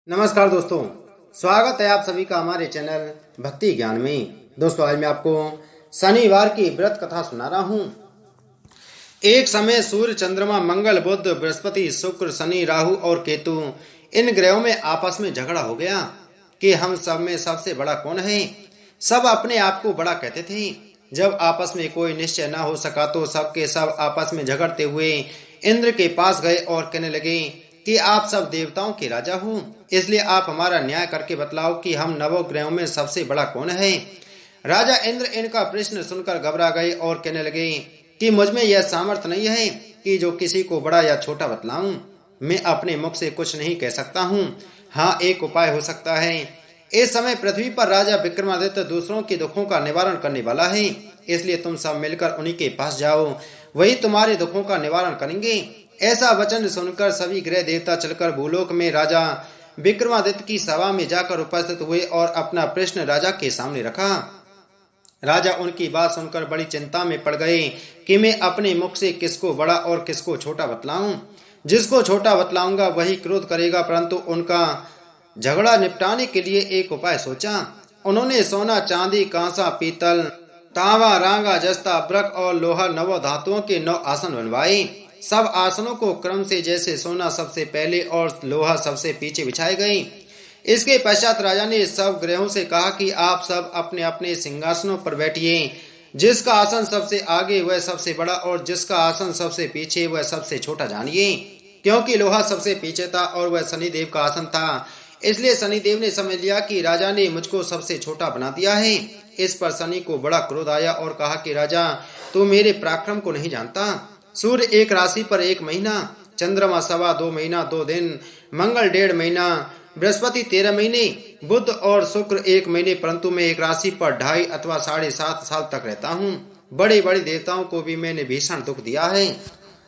नमस्कार दोस्तों, स्वागत है आप सभी का हमारे चैनल भक्ति ज्ञान में। दोस्तों, आज मैं आपको शनिवार की व्रत कथा सुना रहा हूँ। एक समय सूर्य, चंद्रमा, मंगल, बुध, बृहस्पति, शुक्र, शनि, राहु और केतु इन ग्रहों में आपस में झगड़ा हो गया कि हम सब में सबसे बड़ा कौन है। सब अपने आप को बड़ा कहते थे। जब आपस में कोई निश्चय न हो सका तो सब के सब आपस में झगड़ते हुए इंद्र के पास गए और कहने लगे कि आप सब देवताओं के राजा हो, इसलिए आप हमारा न्याय करके बतलाओ कि हम नवग्रहों में सबसे बड़ा कौन है। राजा इंद्र इनका प्रश्न सुनकर घबरा गए और कहने लगे कि मुझ में यह सामर्थ्य नहीं है कि जो किसी को बड़ा या छोटा बतलाऊं। मैं अपने मुख से कुछ नहीं कह सकता हूँ। हाँ, एक उपाय हो सकता है। इस समय पृथ्वी पर राजा विक्रमादित्य दूसरों के दुखों का निवारण करने वाला है, इसलिए तुम सब मिलकर उन्हीं के पास जाओ, वही तुम्हारे दुखों का निवारण करेंगे। ऐसा वचन सुनकर सभी ग्रह देवता चलकर भूलोक में राजा विक्रमादित्य की सभा में जाकर उपस्थित हुए और अपना प्रश्न राजा के सामने रखा। राजा उनकी बात सुनकर बड़ी चिंता में पड़ गए कि मैं अपने मुख से किसको बड़ा और किसको छोटा बतलाऊं। जिसको छोटा बतलाऊंगा वही क्रोध करेगा, परंतु उनका झगड़ा निपटाने के लिए एक उपाय सोचा। उन्होंने सोना, चांदी, कांसा, पीतल, तांबा, रांगा, जस्ता, ब्रक और लोहा 9 धातुओं के 9 आसन बनवाए। सब आसनों को क्रम से जैसे सोना सबसे पहले और लोहा सबसे पीछे बिछाए गए। इसके पश्चात राजा ने सब ग्रहों से कहा कि आप सब अपने अपने सिंहासनों पर बैठिए। जिसका आसन सबसे आगे वह सबसे बड़ा और जिसका आसन सबसे पीछे वह सबसे छोटा जानिए। क्योंकि लोहा सबसे पीछे था और वह शनिदेव का आसन था, इसलिए शनिदेव ने समझ लिया कि राजा ने मुझको सबसे छोटा बना दिया है। इस पर शनि को बड़ा क्रोध आया और कहा कि राजा, तू मेरे पराक्रम को नहीं जानता। सूर्य एक राशि पर 1 महीना, चंद्रमा 2.25 महीना 2 दिन, मंगल 1.5 महीना, बृहस्पति 13 महीने, बुध और शुक्र 1 महीने, परंतु मैं एक राशि पर 2.5 अथवा 7.5 साल तक रहता हूँ। बड़े बड़े देवताओं को भी मैंने भीषण दुख दिया है।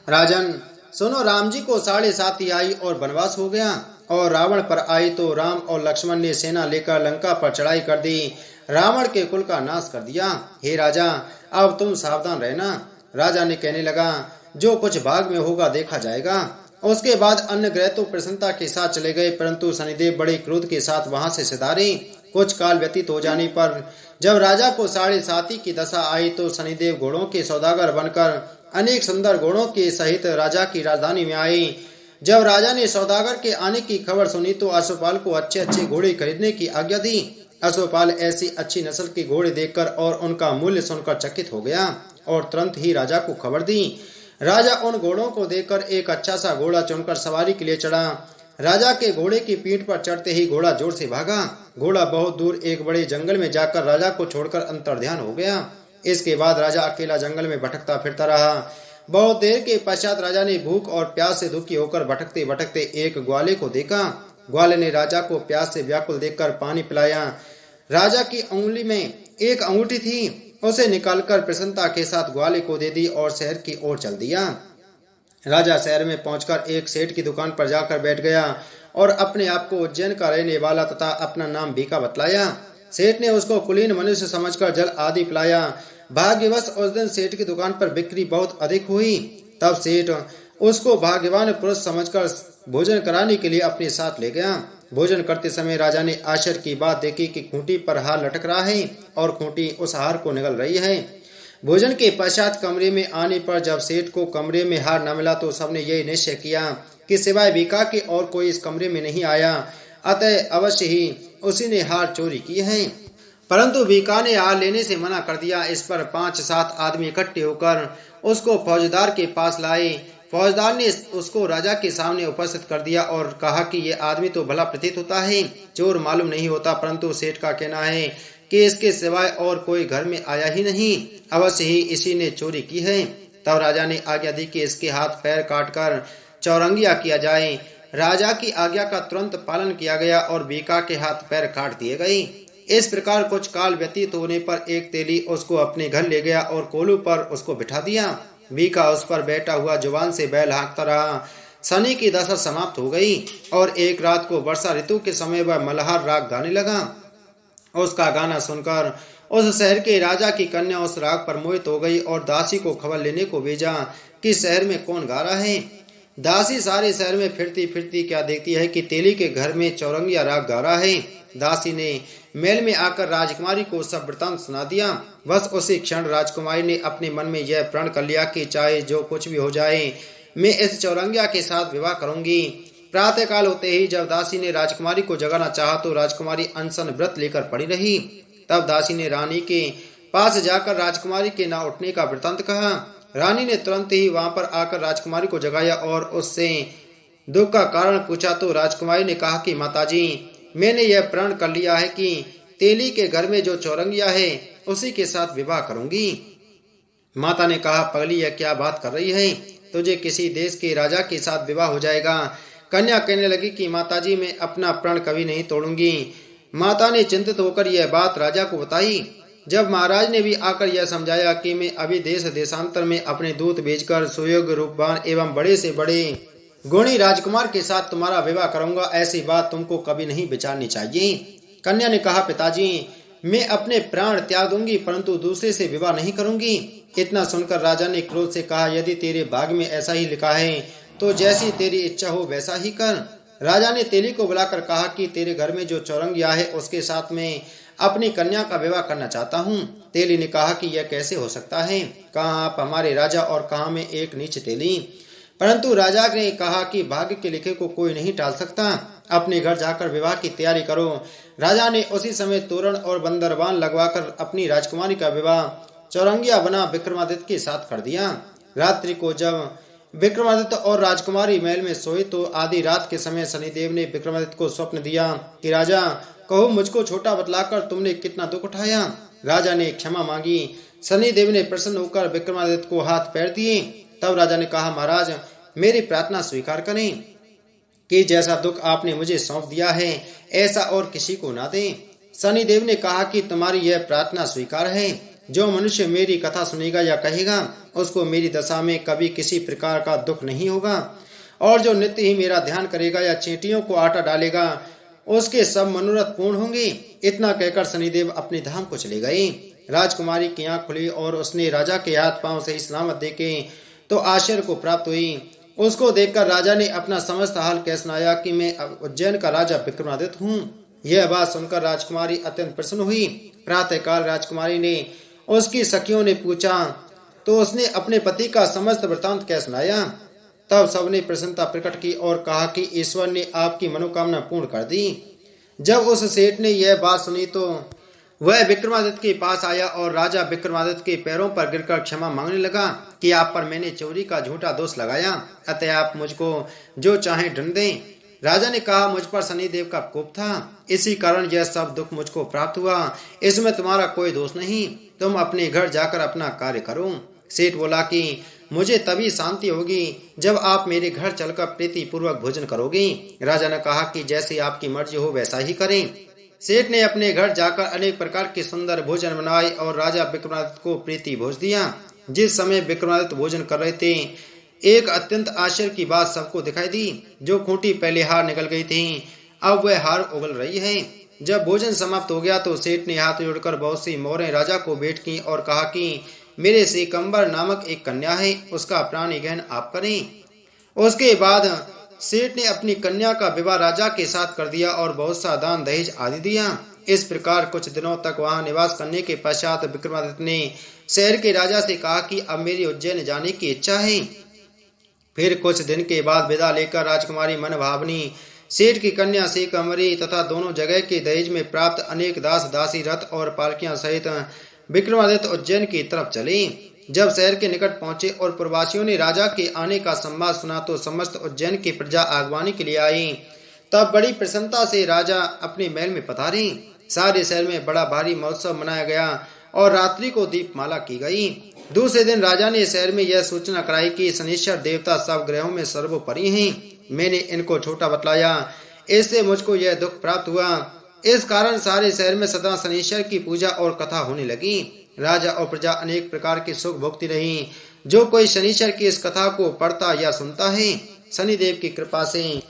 राजन सुनो, राम जी को 7.5 आई और वनवास हो गया और रावण पर आई तो राम और लक्ष्मण ने सेना लेकर लंका पर चढ़ाई कर दी, रावण के कुल का नाश कर दिया। हे राजा, अब तुम सावधान रहना। राजा ने कहने लगा, जो कुछ भाग में होगा देखा जाएगा। उसके बाद अन्य ग्रह तो प्रसन्नता के साथ चले गए, परंतु शनिदेव बड़े क्रोध के साथ वहां से सिधारे। कुछ काल व्यतीत हो जाने पर जब राजा को 7.5 की दशा आई तो शनिदेव घोड़ों के सौदागर बनकर अनेक सुंदर घोड़ों के सहित राजा की राजधानी में आए। जब राजा ने सौदागर के आने की खबर सुनी तो अश्वपाल को अच्छे अच्छे घोड़े खरीदने की आज्ञा दी। अश्वपाल ऐसी अच्छी नस्ल के घोड़े देखकर और उनका मूल्य सुनकर चकित हो गया और तुरंत ही राजा को खबर दी। राजा उन घोड़ों को देखकर एक अच्छा सा घोड़ा चुनकर सवारी के लिए चढ़ा। राजा के घोड़े की पीठ पर चढ़ते ही घोड़ा जोर से भागा। घोड़ा बहुत दूर एक बड़े जंगल में जाकर राजा को छोड़कर अंतर्ध्यान हो गया। इसके बाद राजा अकेला जंगल में भटकता फिरता रहा। बहुत देर के पश्चात राजा ने भूख और प्यास से दुखी होकर भटकते भटकते एक ग्वाले को देखा। ग्वाले ने राजा को प्यास से व्याकुल देखकर पानी पिलाया। राजा की उंगली में एक अंगूठी थी, उसे निकालकर प्रसन्नता के साथ ग्वाले को दे दी और शहर की ओर चल दिया। राजा शहर में पहुंचकर एक सेठ की दुकान पर जाकर बैठ गया और अपने आप को उज्जैन का रहने वाला तथा अपना नाम बीका बतलाया। सेठ ने उसको कुलीन मनुष्य समझकर जल आदि पिलाया। भाग्यवश उस दिन सेठ की दुकान पर बिक्री बहुत अधिक हुई। तब सेठ उसको भाग्यवान पुरुष समझकर भोजन कराने के लिए अपने साथ ले गया। भोजन करते समय राजा ने आश्चर्य की बात देखी कि खूंटी पर हार लटक रहा है और खूंटी उस हार को निगल रही है। भोजन के पश्चात कमरे में आने पर जब सेठ को कमरे में हार न मिला तो सबने यही निश्चय किया कि सिवाय बीका के और कोई इस कमरे में नहीं आया, अतः अवश्य ही उसी ने हार चोरी की है। परंतु बीका ने हार लेने से मना कर दिया। इस पर 5-7 आदमी इकट्ठे होकर उसको फौजदार के पास लाए। फौजदार ने उसको राजा के सामने उपस्थित कर दिया और कहा कि ये आदमी तो भला प्रतीत होता है, चोर मालूम नहीं होता, परंतु सेठ का कहना है कि इसके सिवाय और कोई घर में आया ही नहीं, अवश्य ही इसी ने चोरी की है। तब राजा ने आज्ञा दी कि इसके हाथ पैर काटकर चौरंगिया किया जाए। राजा की आज्ञा का तुरंत पालन किया गया और बीका के हाथ पैर काट दिए गए। इस प्रकार कुछ काल व्यतीत होने पर एक तेली उसको अपने घर ले गया और कोलू पर उसको बिठा दिया। बीका उस पर बैठा हुआ जुबान से बैल हाँकता रहा। शनि की दशा समाप्त हो गई और एक रात को वर्षा ऋतु के समय वह मल्हार राग गाने लगा। उसका गाना सुनकर उस शहर के राजा की कन्या उस राग पर मोहित हो गई और दासी को खबर लेने को भेजा कि शहर में कौन गा रहा है। दासी सारे शहर में फिरती फिरती क्या देखती है कि तेली के घर में चौरंगिया राग गा रहा है। दासी ने महल में आकर राजकुमारी को सब वृतांत सुना दिया। बस उसी क्षण राजकुमारी ने अपने मन में यह प्रण कर लिया कि चाहे जो कुछ भी हो जाए, मैं इस चौरंगिया के साथ विवाह करूंगी। प्रातःकाल होते ही जब दासी ने राजकुमारी को जगाना चाहा तो राजकुमारी अनशन व्रत लेकर पड़ी रही। तब दासी ने रानी के पास जाकर राजकुमारी के ना उठने का वृतांत कहा। रानी ने तुरंत ही वहां पर आकर राजकुमारी को जगाया और उससे दुख का कारण पूछा तो राजकुमारी ने कहा कि माताजी, मैंने यह प्रण कर लिया है कि तेली के घर में जो चौरंगिया है उसी के साथ विवाह करूंगी। माता ने कहा, पगली यह क्या बात कर रही है, तुझे किसी देश के राजा के साथ विवाह हो जाएगा। कन्या कहने लगी कि माताजी, मैं अपना प्रण कभी नहीं तोड़ूंगी। माता ने चिंतित होकर यह बात राजा को बताई। जब महाराज ने भी आकर यह समझाया कि मैं अभी देश देशांतर में अपने दूत भेजकर सुयोग्य रूपवान एवं बड़े से बड़े गुणी राजकुमार के साथ तुम्हारा विवाह करूंगा, ऐसी बात तुमको कभी नहीं विचारनी चाहिए। कन्या ने कहा, पिताजी, मैं अपने प्राण त्याग दूंगी परंतु दूसरे से विवाह नहीं करूंगी। इतना सुनकर राजा ने क्रोध से कहा, यदि तेरे भाग्य में ऐसा ही लिखा है तो जैसी तेरी इच्छा हो वैसा ही कर। राजा ने तेली को बुलाकर कहा कि तेरे घर में जो चौरंगिया है उसके साथ में अपनी कन्या का विवाह करना चाहता हूँ। तेली ने कहा कि यह कैसे हो सकता है, कहाँ आप हमारे राजा और कहाँ मैं एक नीच तेली। परंतु राजा ने कहा कि भाग्य के लिखे को कोई नहीं टाल सकता, अपने घर जाकर विवाह की तैयारी करो। राजा ने उसी समय तोरण और बंदरबान लगवाकर अपनी राजकुमारी का विवाह चौरंगिया बना विक्रमादित्य के साथ कर दिया। रात्रि को जब विक्रमादित्य और राजकुमारी महल में सोए तो आधी रात के समय शनिदेव ने विक्रमादित्य को स्वप्न दिया कि राजा, कहो मुझको छोटा बतलाकर तुमने कितना दुख उठाया। राजा ने क्षमा मांगी। शनिदेव ने प्रसन्न होकर विक्रमादित्य को हाथ पैर दिए। तब राजा ने कहा, महाराज, मेरी प्रार्थना स्वीकार करें कि जैसा दुख आपने मुझे सौंप दिया है ऐसा और किसी को ना दें। शनिदेव ने कहा कि तुम्हारी यह प्रार्थना स्वीकार है। जो मनुष्य मेरी कथा सुनेगा या कहेगा उसको मेरी दशा में कभी किसी प्रकार का दुख नहीं होगा, और जो नित्य ही मेरा ध्यान करेगा या चींटियों को आटा डालेगा उसके सब मनोरथ पूर्ण होंगे। इतना कहकर शनिदेव अपने धाम को चले गए। राजकुमारी की आंख खुली और उसने राजा के हाथ पांव से सलामत देखे तो आश्चर्य को प्राप्त हुई। उसको देखकर राजा ने अपना समस्त हाल कह सुनाया कि मैं उज्जैन का राजा विक्रमादित्य हूँ। यह बात सुनकर राजकुमारी अत्यंत प्रसन्न हुई। प्रातःकाल राजकुमारी ने उसकी सखियों ने पूछा तो उसने अपने पति का समस्त वृतांत कह सुनाया। तब सबने प्रसन्नता प्रकट की और कहा कि ईश्वर ने आपकी मनोकामना पूर्ण कर दी। जब उस सेठ ने यह बात सुनी तो वह विक्रमादित्य के पास आया और राजा विक्रमादित्य के पैरों पर गिरकर क्षमा मांगने लगा कि आप पर मैंने चोरी का झूठा दोष लगाया, अतः आप मुझको जो चाहे दंड दें। राजा ने कहा, मुझ पर शनिदेव का कोप था, इसी कारण यह सब दुख मुझको प्राप्त हुआ। इसमें तुम्हारा कोई दोष नहीं, तुम अपने घर जाकर अपना कार्य करो। सेठ बोला कि मुझे तभी शांति होगी जब आप मेरे घर चलकर प्रीति पूर्वक भोजन करोगे। राजा ने कहा कि जैसे आपकी मर्जी हो वैसा ही करें। सेठ ने अपने घर जाकर अनेक प्रकार के सुंदर भोजन बनाए और राजा विक्रमादित्य को प्रीति भोज दिया। जिस समय विक्रमादित्य भोजन कर रहे थे, एक अत्यंत आश्चर्य की बात सबको दिखाई दी। जो खूंटी पहले हार निकल गई थी, अब वह हार उगल रही है। जब भोजन समाप्त हो गया तो सेठ ने हाथ जोड़कर बहुत सी मोहरें राजा को भेंट की और कहा कि मेरे सिकंबर नामक एक कन्या है, उसका प्राणी ग्रहण आप करें। उसके बाद सेठ ने अपनी कन्या का विवाह राजा के साथ कर दिया और बहुत सा दान दहेज आदि दिया। इस प्रकार कुछ दिनों तक वहां निवास करने के पश्चात विक्रमादित्य ने शहर के राजा से कहा कि अब मेरी उज्जैन जाने की इच्छा है। फिर कुछ दिन के बाद विदा लेकर राजकुमारी मन भावनी सेठ की कन्या सिकंबरी तथा दोनों जगह के दहेज में प्राप्त अनेक दास दासी रथ और पालकियां सहित विक्रमादित्य उज्जैन की तरफ चले। जब शहर के निकट पहुंचे और प्रवासियों ने राजा के आने का संवाद सुना तो समस्त उज्जैन की प्रजा आगवानी के लिए आई। तब बड़ी प्रसन्नता से राजा अपने महल में पधारे। सारे शहर में बड़ा भारी महोत्सव मनाया गया और रात्रि को दीपमाला की गई। दूसरे दिन राजा ने शहर में यह सूचना कराई कि शनिश्चर देवता सब ग्रहों में सर्वोपरि हैं। मैंने इनको छोटा बतलाया, इससे मुझको यह दुख प्राप्त हुआ। इस कारण सारे शहर में सदा शनिश्चर की पूजा और कथा होने लगी। राजा और प्रजा अनेक प्रकार की सुख भोगती रही। जो कोई शनिश्चर की इस कथा को पढ़ता या सुनता है, शनिदेव की कृपा से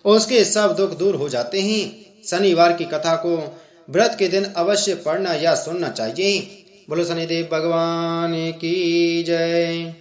उसके सब दुख दूर हो जाते हैं। शनिवार की कथा को व्रत के दिन अवश्य पढ़ना या सुनना चाहिए। बोलो शनिदेव भगवान की जय।